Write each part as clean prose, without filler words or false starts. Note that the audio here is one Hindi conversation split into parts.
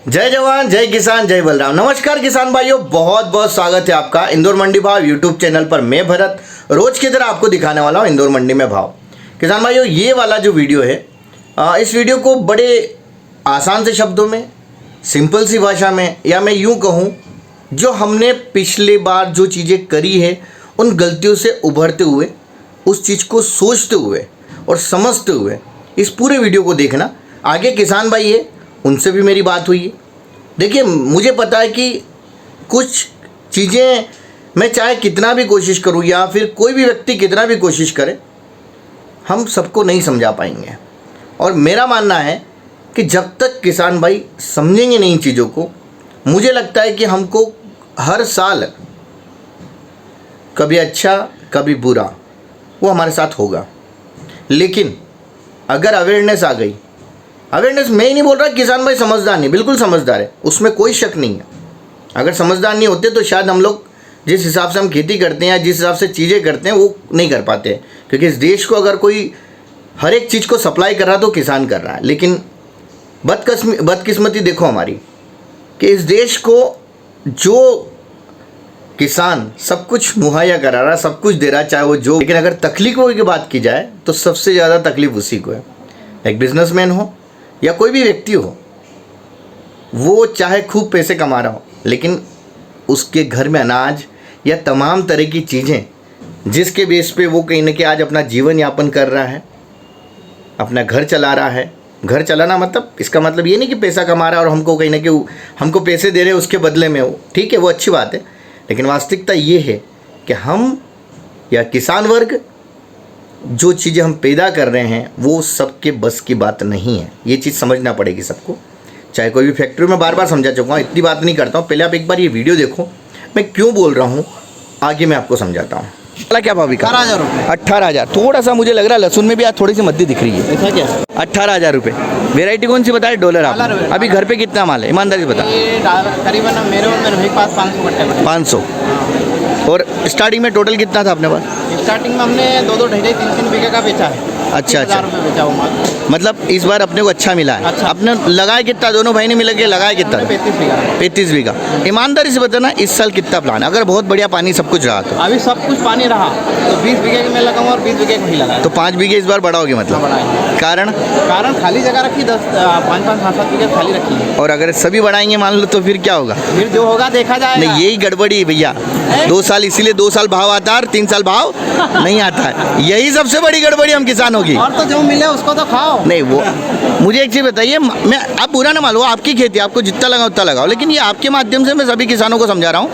जय जवान जय किसान जय बलराम। नमस्कार किसान भाइयों, बहुत बहुत स्वागत है आपका इंदौर मंडी भाव यूट्यूब चैनल पर। मैं भरत रोज की तरह आपको दिखाने वाला हूँ इंदौर मंडी में भाव। किसान भाइयों, ये वाला जो वीडियो है, इस वीडियो को बड़े आसान से शब्दों में, सिंपल सी भाषा में, या मैं यूँ कहूँ जो हमने पिछले बार जो चीज़ें करी है उन गलतियों से उभरते हुए, उस चीज़ को सोचते हुए और समझते हुए इस पूरे वीडियो को देखना। आगे किसान भाई है, उनसे भी मेरी बात हुई है। देखिए, मुझे पता है कि कुछ चीज़ें मैं चाहे कितना भी कोशिश करूं या फिर कोई भी व्यक्ति कितना भी कोशिश करे, हम सबको नहीं समझा पाएंगे। और मेरा मानना है कि जब तक किसान भाई समझेंगे नहीं इन चीज़ों को, मुझे लगता है कि हमको हर साल कभी अच्छा कभी बुरा वो हमारे साथ होगा। लेकिन अगर अवेयरनेस आ गई, अवेयरनेस मैं ही नहीं बोल रहा किसान भाई समझदार नहीं, बिल्कुल समझदार है, उसमें कोई शक नहीं है। अगर समझदार नहीं होते तो शायद हम लोग जिस हिसाब से हम खेती करते हैं या जिस हिसाब से चीज़ें करते हैं वो नहीं कर पाते। क्योंकि इस देश को अगर कोई हर एक चीज़ को सप्लाई कर रहा है तो किसान कर रहा है। लेकिन बदकिस्मती देखो हमारी कि इस देश को जो किसान सब कुछ मुहैया करा रहा, सब कुछ दे रहा, चाहे वो जो, लेकिन अगर तकलीफों की बात की जाए तो सबसे ज़्यादा तकलीफ उसी को है। एक बिजनेसमैन हो या कोई भी व्यक्ति हो, वो चाहे खूब पैसे कमा रहा हो, लेकिन उसके घर में अनाज या तमाम तरह की चीज़ें जिसके बेस पे वो कहीं ना कहीं आज अपना जीवन यापन कर रहा है, अपना घर चला रहा है। घर चलाना मतलब, इसका मतलब ये नहीं कि पैसा कमा रहा है और हमको कहीं ना कहीं हमको पैसे दे रहे हैं उसके बदले में, वो ठीक है, वो अच्छी बात है। लेकिन वास्तविकता ये है कि हम या किसान वर्ग जो चीज़ें हम पैदा कर रहे हैं वो सबके बस की बात नहीं है। ये चीज़ समझना पड़ेगी सबको। चाहे कोई भी फैक्ट्री में बार बार समझा चुका हूँ, इतनी बात नहीं करता हूँ। पहले आप एक बार ये वीडियो देखो, मैं क्यों बोल रहा हूँ आगे मैं आपको समझाता हूँ। क्या भाव बिका? 18,000 रुपये। 18,000। थोड़ा सा मुझे लग रहा है लहसुन में भी आज थोड़ी सी मद्दी दिख रही है। ऐसा क्या? 18,000 रुपये। वेराइटी कौन सी बताए? डॉलर। आप डॉलर। अभी घर पे कितना माल है, ईमानदारी बता? ये करीबन मेरे भाई के पास 500 कट्टे बने। 500। और स्टार्टिंग में टोटल कितना था अपने पास? स्टार्टिंग में हमने 2-2 ढाई 3-3 बीघे का बेचा है। अच्छा 30,000 रुपये बेचा वो माल। मतलब इस बार अपने को अच्छा मिला है। अच्छा। आपने लगाया कितना? दोनों भाई ने मिल के लगाया कितना? हमने 35 बीघा। 35 बीघा। ईमानदारी से बताना, इस साल कितना प्लान है? अगर बहुत बढ़िया पानी सब कुछ रहा तो? अभी सब कुछ पानी रहा तो 20 बीघे की मैं लगाऊंगा और 20 बीघे को ही लगाया। तो 5 बीघे इस बार बढ़ाओगे मतलब? बढ़ाएंगे। कारण खाली जगह रखी 5-5 7-7 बीघे खाली रखी है। और अगर सभी बढ़ाएंगे मान लो तो फिर क्या होगा? फिर जो होगा देखा जाएगा। नहीं, यही गड़बड़ी है भैया। 2 साल, इसीलिए 2 साल भाव आता है और 3 साल भाव नहीं आता है। यही सबसे बड़ी गड़बड़ी हम किसानों की। और तो जो मिले उसको तो खाओ। नहीं, वो मुझे एक चीज़ बताइए, मैं आप बुरा ना मान लो, आपकी खेती, आपको जितना लगा उतना लगाओ, लेकिन ये आपके माध्यम से मैं सभी किसानों को समझा रहा हूँ।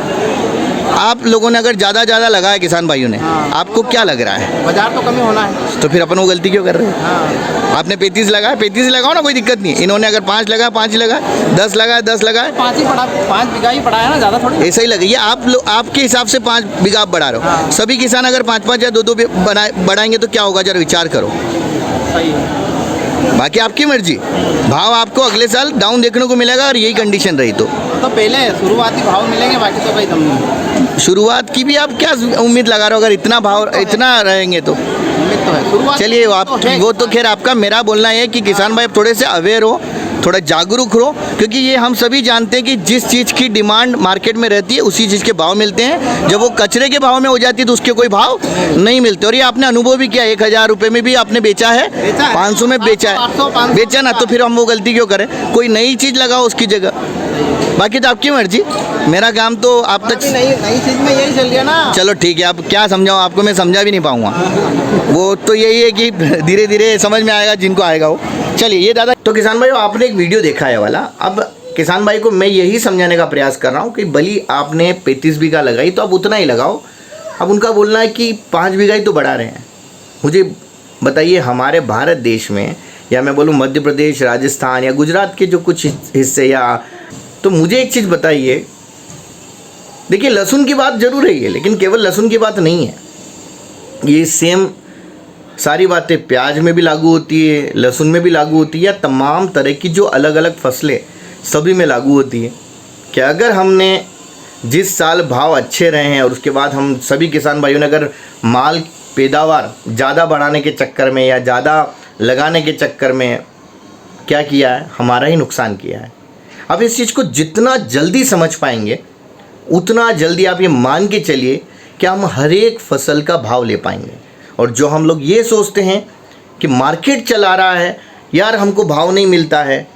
आप लोगों ने अगर ज़्यादा लगाया किसान भाइयों ने, आपको क्या लग रहा है? बाजार तो कमी होना है। तो फिर अपन वो गलती क्यों कर रहे हैं? हाँ। आपने 35 लगाया, 35 लगाओ ना, कोई दिक्कत नहीं। इन्होंने अगर 5 लगाया, 5 लगाया, 10 लगाया, 10 लगाया, 5 ही पड़ा, 5 बीघा ही पड़ा है ना, ज़्यादा थोड़ी। ऐसा ही लगाइए। आप लोग आपके हिसाब से 5 बीघा आप बढ़ा रहे हो। हाँ। सभी किसान अगर 5-5 या 2-2 बढ़ाएंगे तो क्या होगा? जरा विचार करो। सही है। बाकी आपकी मर्जी। भाव आपको अगले साल डाउन देखने को मिलेगा और यही कंडीशन रही तो पहले शुरुआती भाव मिलेंगे, बाकी तो भाई दम नहीं। शुरुआत की भी आप क्या उम्मीद लगा रहे हो? अगर इतना भाव इतना रहेंगे तो उम्मीद तो है शुरुआत। चलिए, वो तो खैर आपका। मेरा बोलना है कि किसान भाई थोड़े से अवेयर हो, थोड़ा जागरूक हो, क्योंकि ये हम सभी जानते हैं कि जिस चीज़ की डिमांड मार्केट में रहती है उसी चीज़ के भाव मिलते हैं। जब वो कचरे के भाव में हो जाती है तो उसके कोई भाव नहीं मिलते। और ये आपने अनुभव भी किया, 1,000 रुपये में भी आपने बेचा है, 500 में बेचा है, बेचा ना, तो फिर हम वो गलती क्यों करें? कोई नई चीज़ लगाओ उसकी जगह। बाकी तो आपकी मर्जी, मेरा काम तो आप तक। नई चीज़ में यही चल गया ना। चलो ठीक है, अब क्या समझाऊँ आपको, मैं समझा भी नहीं पाऊँगा। वो तो यही है कि धीरे धीरे समझ में आएगा जिनको आएगा वो। चलिए, ये दादा, तो किसान भाई आपने एक वीडियो देखा है वाला। अब किसान भाई को मैं यही समझाने का प्रयास कर रहा हूँ कि भली आपने 35 बीघा लगाई तो आप उतना ही लगाओ। अब उनका बोलना है कि 5 बीघा ही तो बढ़ा रहे हैं। मुझे बताइए, हमारे भारत देश में, या मैं बोलूँ मध्य प्रदेश, राजस्थान या गुजरात के जो कुछ हिस्से, या तो मुझे एक चीज़ बताइए। देखिए, लहसुन की बात जरूर है ये, लेकिन केवल लहसुन की बात नहीं है। ये सेम सारी बातें प्याज में भी लागू होती है, लहसुन में भी लागू होती है, या तमाम तरह की जो अलग अलग फसलें सभी में लागू होती है। कि अगर हमने जिस साल भाव अच्छे रहे हैं और उसके बाद हम सभी किसान भाइयों ने अगर माल पैदावार ज़्यादा बढ़ाने के चक्कर में या ज़्यादा लगाने के चक्कर में क्या किया है, हमारा ही नुकसान किया है। आप इस चीज़ को जितना जल्दी समझ पाएंगे उतना जल्दी आप ये मान के चलिए कि हम हर एक फसल का भाव ले पाएंगे। और जो हम लोग ये सोचते हैं कि मार्केट चला रहा है यार, हमको भाव नहीं मिलता है,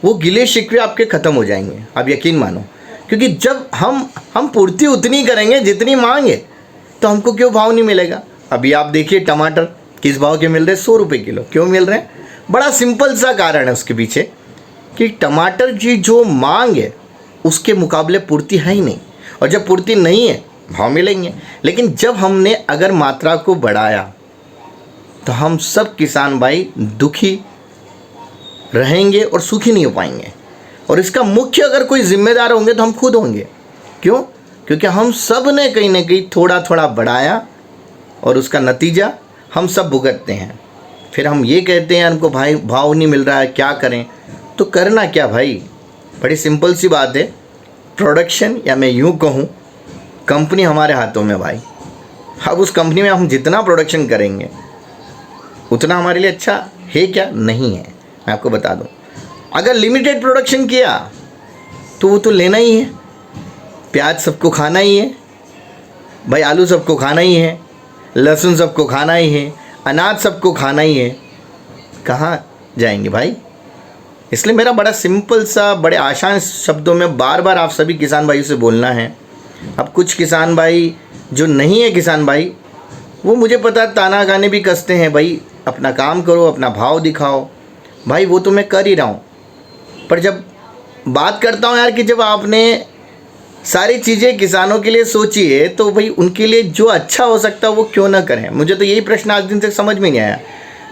वो गिले शिकवे आपके ख़त्म हो जाएंगे, आप यकीन मानो। क्योंकि जब हम पूर्ति उतनी करेंगे जितनी मांग है, तो हमको क्यों भाव नहीं मिलेगा। अभी आप देखिए टमाटर किस भाव के मिल रहे हैं, 100 रुपये किलो। क्यों मिल रहे हैं? बड़ा सिंपल सा कारण है उसके पीछे कि टमाटर की जो मांग है उसके मुकाबले पूर्ति है ही नहीं, और जब पूर्ति नहीं है भाव मिलेंगे। लेकिन जब हमने अगर मात्रा को बढ़ाया तो हम सब किसान भाई दुखी रहेंगे और सुखी नहीं हो पाएंगे। और इसका मुख्य अगर कोई जिम्मेदार होंगे तो हम खुद होंगे। क्यों? क्योंकि हम सब ने कहीं ना कहीं थोड़ा थोड़ा बढ़ाया और उसका नतीजा हम सब भुगतते हैं। फिर हम ये कहते हैं हमको भाई भाव नहीं मिल रहा है, क्या करें? तो करना क्या भाई, बड़ी सिंपल सी बात है। प्रोडक्शन, या मैं यूँ कहूँ कंपनी हमारे हाथों में भाई। अब उस कंपनी में हम जितना प्रोडक्शन करेंगे उतना हमारे लिए अच्छा है क्या? नहीं है। मैं आपको बता दूं, अगर लिमिटेड प्रोडक्शन किया तो वो तो लेना ही है। प्याज सबको खाना ही है भाई, आलू सबको खाना ही है, लहसुन सबको खाना ही है, अनाज सबको खाना ही है। कहाँ जाएंगे भाई? इसलिए मेरा बड़ा सिंपल सा, बड़े आसान शब्दों में बार बार आप सभी किसान भाइयों से बोलना है। अब कुछ किसान भाई जो नहीं है किसान भाई, वो मुझे पता ताना गाने भी कसते हैं, भाई अपना काम करो, अपना भाव दिखाओ। भाई वो तो मैं कर ही रहा हूँ, पर जब बात करता हूँ यार कि जब आपने सारी चीज़ें किसानों के लिए सोची है तो भाई उनके लिए जो अच्छा हो सकता है वो क्यों ना करें। मुझे तो यही प्रश्न आज दिन तक समझ में नहीं आया।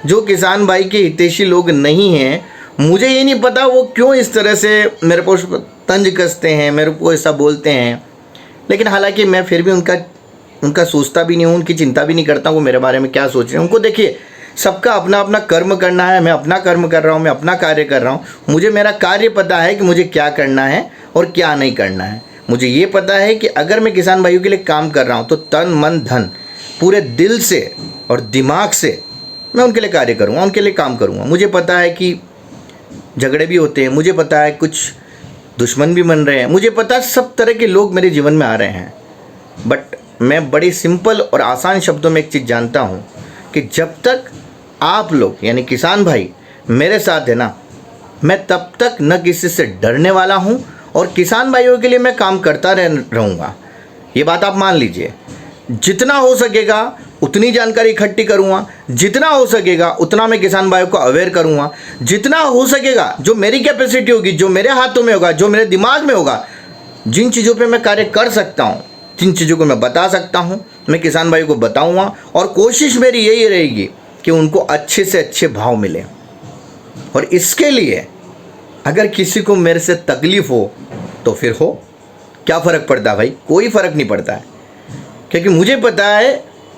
जो किसान भाई के हितैषी लोग नहीं हैं, मुझे ये नहीं पता वो क्यों इस तरह से मेरे को तंज कसते हैं, मेरे को ऐसा बोलते हैं। लेकिन हालांकि मैं फिर भी उनका सोचता भी नहीं हूँ, उनकी चिंता भी नहीं करता वो मेरे बारे में क्या सोच रहे हैं। उनको देखिए, सबका अपना अपना कर्म करना है, मैं अपना कर्म कर रहा हूँ, मैं अपना कार्य कर रहा हूँ। मुझे मेरा कार्य पता है कि मुझे क्या करना है और क्या नहीं करना है। मुझे ये पता है कि अगर मैं किसान भाइयों के लिए काम कर रहा हूँ तो तन मन धन पूरे दिल से और दिमाग से मैं उनके लिए कार्य करूँगा, उनके लिए काम करूँगा। मुझे पता है कि झगड़े भी होते हैं, मुझे पता है कुछ दुश्मन भी बन रहे हैं, मुझे पता है सब तरह के लोग मेरे जीवन में आ रहे हैं। बट मैं बड़ी सिंपल और आसान शब्दों में एक चीज़ जानता हूँ कि जब तक आप लोग यानी किसान भाई मेरे साथ है ना, मैं तब तक न किसी से डरने वाला हूँ और किसान भाइयों के लिए मैं काम करता रहूँगा। ये बात आप मान लीजिए। जितना हो सकेगा उतनी जानकारी इकट्ठी करूँगा, जितना हो सकेगा उतना मैं किसान भाइयों को अवेयर करूँगा, जितना हो सकेगा जो मेरी कैपेसिटी होगी, जो मेरे हाथों में होगा, जो मेरे दिमाग में होगा, जिन चीज़ों पे मैं कार्य कर सकता हूँ, जिन चीज़ों को मैं बता सकता हूँ, मैं किसान भाइयों को बताऊँगा। और कोशिश मेरी यही रहेगी कि उनको अच्छे से अच्छे भाव मिले। और इसके लिए अगर किसी को मेरे से तकलीफ़ हो तो फिर हो, क्या फ़र्क पड़ता है भाई? कोई फ़र्क नहीं पड़ता है। क्योंकि मुझे पता है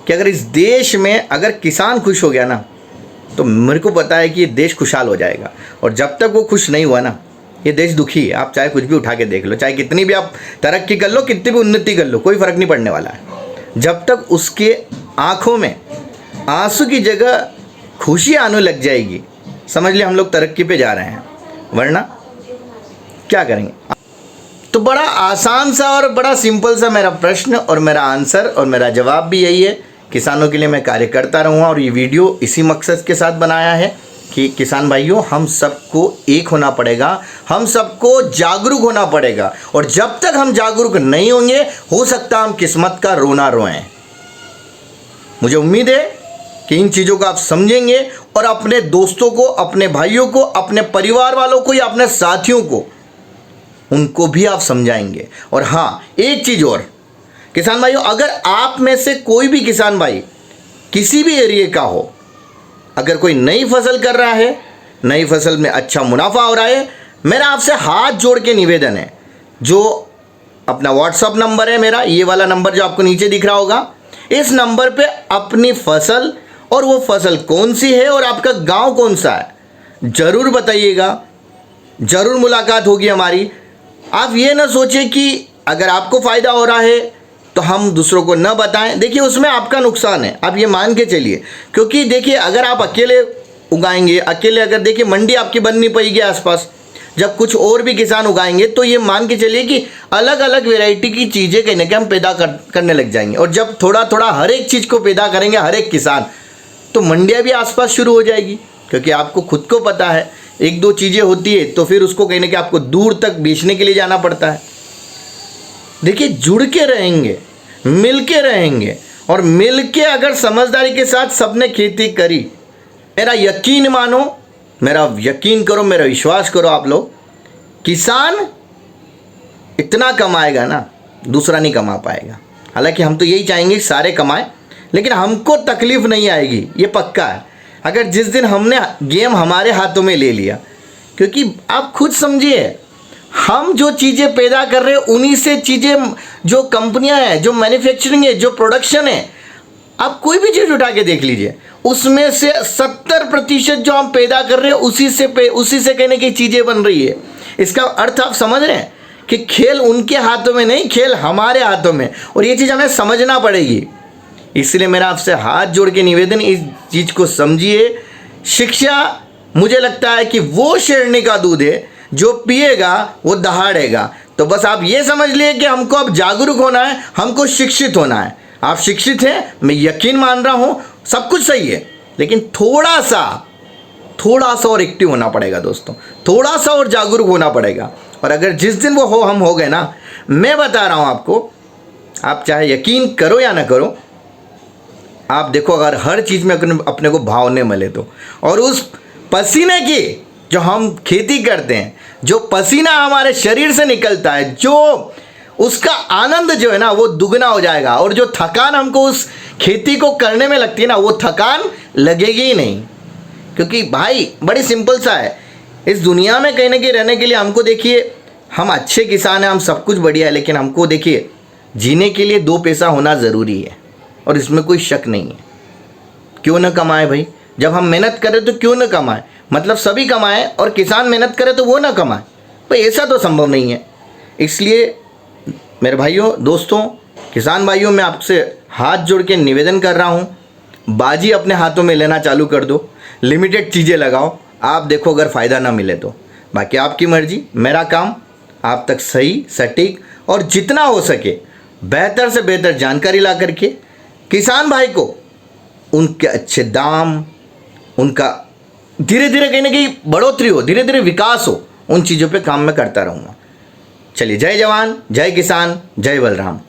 कि अगर इस देश में अगर किसान खुश हो गया ना, तो मेरे को पता है कि ये देश खुशहाल हो जाएगा। और जब तक वो खुश नहीं हुआ ना, ये देश दुखी है। आप चाहे कुछ भी उठा के देख लो, चाहे कितनी भी आप तरक्की कर लो, कितनी भी उन्नति कर लो, कोई फ़र्क नहीं पड़ने वाला है। जब तक उसके आँखों में आंसू की जगह खुशी आने लग जाएगी, समझ लिया हम लोग तरक्की पे जा रहे हैं। वरना क्या करेंगे? तो बड़ा आसान सा और बड़ा सिंपल सा मेरा प्रश्न और मेरा आंसर और मेरा जवाब भी यही है। किसानों के लिए मैं कार्य करता रहूँगा। और ये वीडियो इसी मकसद के साथ बनाया है कि किसान भाइयों, हम सबको एक होना पड़ेगा, हम सबको जागरूक होना पड़ेगा। और जब तक हम जागरूक नहीं होंगे, हो सकता हम किस्मत का रोना रोएं। मुझे उम्मीद है कि इन चीज़ों को आप समझेंगे और अपने दोस्तों को, अपने भाइयों को, अपने परिवार वालों को या अपने साथियों को, उनको भी आप समझाएंगे। और हाँ, एक चीज़ और किसान भाइयों, अगर आप में से कोई भी किसान भाई किसी भी एरिया का हो, अगर कोई नई फसल कर रहा है, नई फसल में अच्छा मुनाफा हो रहा है, मेरा आपसे हाथ जोड़ के निवेदन है, जो अपना व्हाट्सअप नंबर है मेरा, ये वाला नंबर जो आपको नीचे दिख रहा होगा, इस नंबर पे अपनी फसल और वो फसल कौन सी है और आपका गांव कौन सा है ज़रूर बताइएगा। ज़रूर मुलाकात होगी हमारी। आप ये ना सोचें कि अगर आपको फ़ायदा हो रहा है तो हम दूसरों को न बताएं। देखिए, उसमें आपका नुकसान है, आप ये मान के चलिए। क्योंकि देखिए, अगर आप अकेले उगाएंगे, अकेले अगर देखिए मंडी आपकी बन नहीं पाएगी आसपास, जब कुछ और भी किसान उगाएंगे तो ये मान के चलिए कि अलग अलग वैरायटी की चीज़ें कहीं ना कहीं हम पैदा करने लग जाएंगे। और जब थोड़ा थोड़ा हर एक चीज़ को पैदा करेंगे हर एक किसान, तो मंडियाँ भी आसपास शुरू हो जाएगी। क्योंकि आपको खुद को पता है एक दो चीज़ें होती है तो फिर उसको कहीं ना कहीं आपको दूर तक बेचने के लिए जाना पड़ता है। देखिए, जुड़ के रहेंगे, मिल के रहेंगे, और मिल के अगर समझदारी के साथ सबने खेती करी, मेरा यकीन मानो, मेरा यकीन करो, मेरा विश्वास करो आप लोग, किसान इतना कमाएगा ना दूसरा नहीं कमा पाएगा। हालांकि हम तो यही चाहेंगे कि सारे कमाएं, लेकिन हमको तकलीफ नहीं आएगी, ये पक्का है, अगर जिस दिन हमने गेम हमारे हाथों में ले लिया। क्योंकि आप खुद समझिए, हम जो चीज़ें पैदा कर रहे हैं उन्हीं से चीज़ें, जो कंपनियां हैं, जो मैन्युफैक्चरिंग है, जो प्रोडक्शन है, आप कोई भी चीज़ उठा के देख लीजिए, उसमें से 70% जो हम पैदा कर रहे हैं उसी से कहने की चीज़ें बन रही है। इसका अर्थ आप समझ रहे हैं कि खेल उनके हाथों में नहीं, खेल हमारे हाथों में, और ये चीज़ हमें समझना पड़ेगी। इसलिए मेरा आपसे हाथ जोड़ के निवेदन, इस चीज़ को समझिए। शिक्षा, मुझे लगता है कि वो शेरनी का दूध है जो पिएगा वो दहाड़ेगा। तो बस आप ये समझ लिए कि हमको अब जागरूक होना है, हमको शिक्षित होना है। आप शिक्षित हैं, मैं यकीन मान रहा हूँ, सब कुछ सही है, लेकिन थोड़ा सा और एक्टिव होना पड़ेगा दोस्तों, थोड़ा सा और जागरूक होना पड़ेगा। और अगर जिस दिन वो हम हो गए ना, मैं बता रहा हूँ आपको, आप चाहे यकीन करो या ना करो, आप देखो अगर हर चीज़ में अपने को भावने मिले तो, और उस पसीने की जो हम खेती करते हैं, जो पसीना हमारे शरीर से निकलता है, जो उसका आनंद जो है ना वो दुगना हो जाएगा। और जो थकान हमको उस खेती को करने में लगती है ना, वो थकान लगेगी ही नहीं। क्योंकि भाई बड़ी सिंपल सा है, इस दुनिया में कहीं ना कहीं रहने के लिए हमको देखिए, हम अच्छे किसान हैं, हम सब कुछ बढ़िया है, लेकिन हमको देखिए जीने के लिए 2 पैसा होना ज़रूरी है, और इसमें कोई शक नहीं है। क्यों ना कमाए भाई, जब हम मेहनत करें तो क्यों ना कमाएं, मतलब सभी कमाएं और किसान मेहनत करे तो वो ना कमाए भाई, ऐसा तो संभव नहीं है। इसलिए मेरे भाइयों, दोस्तों, किसान भाइयों, मैं आपसे हाथ जोड़ के निवेदन कर रहा हूँ, बाजी अपने हाथों में लेना चालू कर दो, लिमिटेड चीज़ें लगाओ, आप देखो अगर फ़ायदा ना मिले तो, बाकी आपकी मर्जी। मेरा काम आप तक सही, सटीक और जितना हो सके बेहतर से बेहतर जानकारी ला करके किसान भाई को उनके अच्छे दाम, उनका धीरे धीरे कहीं ना कहीं बढ़ोतरी हो, धीरे धीरे विकास हो, उन चीज़ों पे काम मैं करता रहूँगा। चलिए, जय जवान, जय किसान, जय बलराम।